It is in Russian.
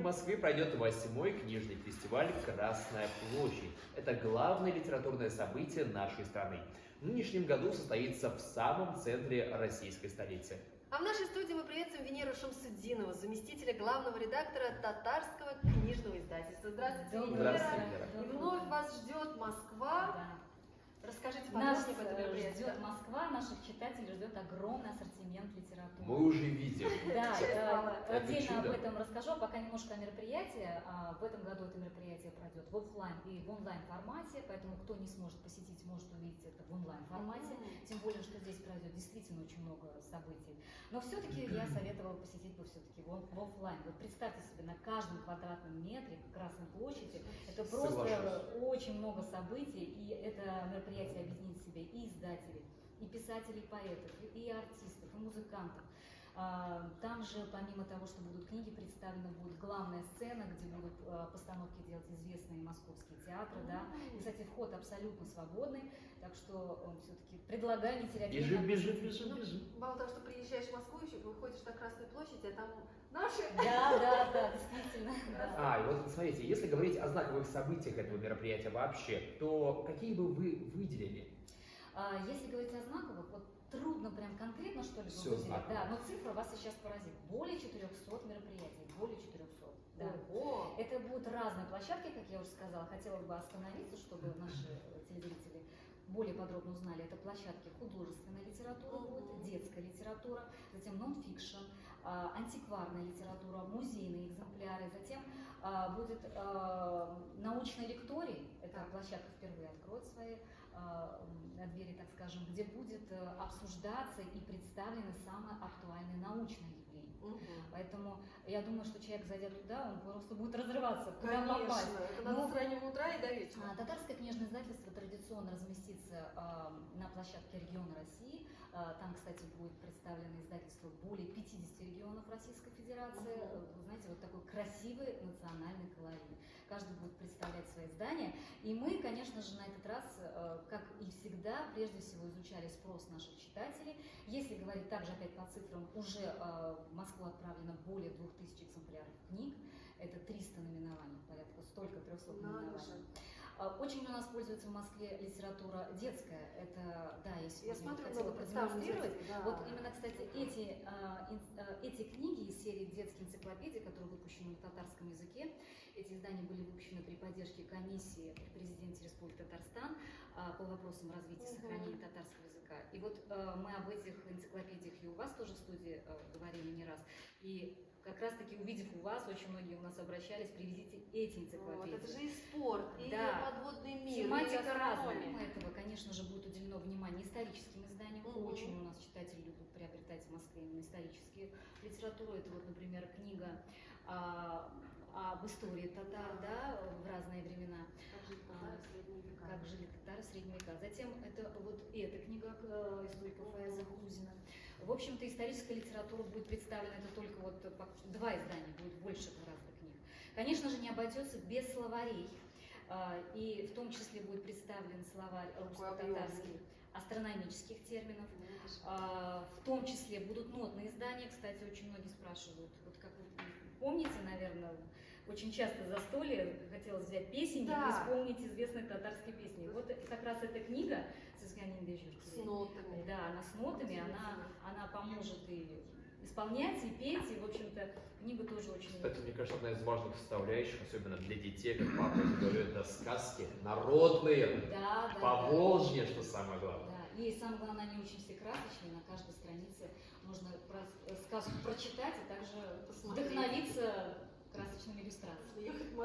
Москве пройдет 8-й книжный фестиваль «Красная площадь». Это главное литературное событие нашей страны. В нынешнем году состоится в самом центре российской столицы. А в нашей студии мы приветствуем Венеру Шамсутдинова, заместителя главного редактора татарского книжного издательства. Здравствуйте, Венера. Здравствуйте, Венера. И вновь вас ждет Москва. Да. Расскажите Нас подробнее об этом мероприятии. ждет Москва, наших читателей ждет огромный ассортимент литературы. Мы уже видим. Да, Это отдельно об чудо. этом расскажу, а пока немножко о мероприятии. В этом году это мероприятие пройдет в офлайн и в онлайн формате, поэтому кто не сможет посетить, может увидеть это в онлайн формате. Тем более, что здесь пройдет действительно очень много событий. Но все-таки я советовала посетить бы все-таки в офлайн. Вот представьте себе, на каждом квадратном метре Красной площади это просто Соглашусь. очень много событий, и это мероприятие объединит в себе и издателей, и писателей, и поэтов, и артистов, и музыкантов. Там же, помимо того, что будут книги представлены, будет главная сцена, где будут постановки делать известные московские театры. Да. И, кстати, вход абсолютно свободный, так что все-таки предлагаю не терять время. Бежим. Мало того, что приезжаешь в Москву, еще выходишь на Красную площадь, а там наши. Да, действительно. Да. И вот смотрите, если говорить о знаковых событиях этого мероприятия вообще, то какие бы вы выделили? Если говорить о знаковых, вот трудно прям конкретно что-либо Всё выделить. знаково. Да, но цифра вас сейчас поразит. Более 400 мероприятий, более 400. Да. Ого! Это будут разные площадки, как я уже сказала. Хотела бы остановиться, чтобы наши телезрители более подробно узнали. Это площадки художественная литература будет, детская литература, затем нон-фикшн, антикварная литература, музейные экземпляры, затем будет научный лекторий, это площадка впервые откроет свои двери, так скажем, где будет обсуждаться и представлены самые актуальные научные явления. Поэтому я думаю, что человек, зайдя туда, он просто будет разрываться, куда попасть. Конечно, это надо с раннего утра и до вечера. Татарское книжное издательство традиционно разместится на площадке региона России. Там, кстати, будет представлено издательство более 50 регионов Российской Федерации. Вы знаете, вот такой красивый национальный колорит. Каждый будет представлять свои издания. И мы, конечно же, на этот раз, как и всегда, прежде всего изучали спрос наших читателей. Если говорить также опять по цифрам, уже в Москву отправлено более 2000 экземпляров книг. Это 300 номинований, порядка столько 300 номинований. Очень у нас пользуется в Москве литература детская. Это, да, Я смотрю, хотела много продемонстрировать. представлены. Да. Вот именно, кстати, эти книги из серии детские энциклопедии, которые выпущены на татарском языке, эти издания были выпущены при поддержке комиссии при президенте Республики Татарстан по вопросам развития и сохранения татарского языка. И вот мы об этих энциклопедиях и у вас тоже в студии говорили не раз. И как раз таки, увидев у вас, очень многие у нас обращались, привезите эти энциклопедии. Вот, это же и спорт, и подводный мир, тематика и разная. астрономия. Помимо этого, конечно же, будет уделено внимание историческим изданиям. Очень у нас читатели любят приобретать в Москве именно исторические литературу. Это вот, например, книга об истории татар, да, в разные времена. Как жили татары в средние века. Затем это вот эта книга историка Фаяза Хузина. В общем-то, историческая литература будет представлена, это только вот два издания, будет больше разных книг. Конечно же, не обойдется без словарей. И в том числе будет представлен словарь русско-татарский астрономических терминов. В том числе будут нотные издания. Кстати, очень многие спрашивают, вот как вы помните, наверное, очень часто в застолье хотелось взять песенник и исполнить известные татарские песни. Вот как раз эта книга с нотами. Да, она с нотами, она поможет и исполнять, и петь, и, в общем-то, книга тоже очень... Кстати, мне кажется, одна из важных составляющих, особенно для детей, как папа говорю, это сказки народные, Поволжье, что самое главное. Да, и самое главное, они очень все красочные, на каждой странице можно сказку прочитать и также вдохновиться красочными иллюстрациями.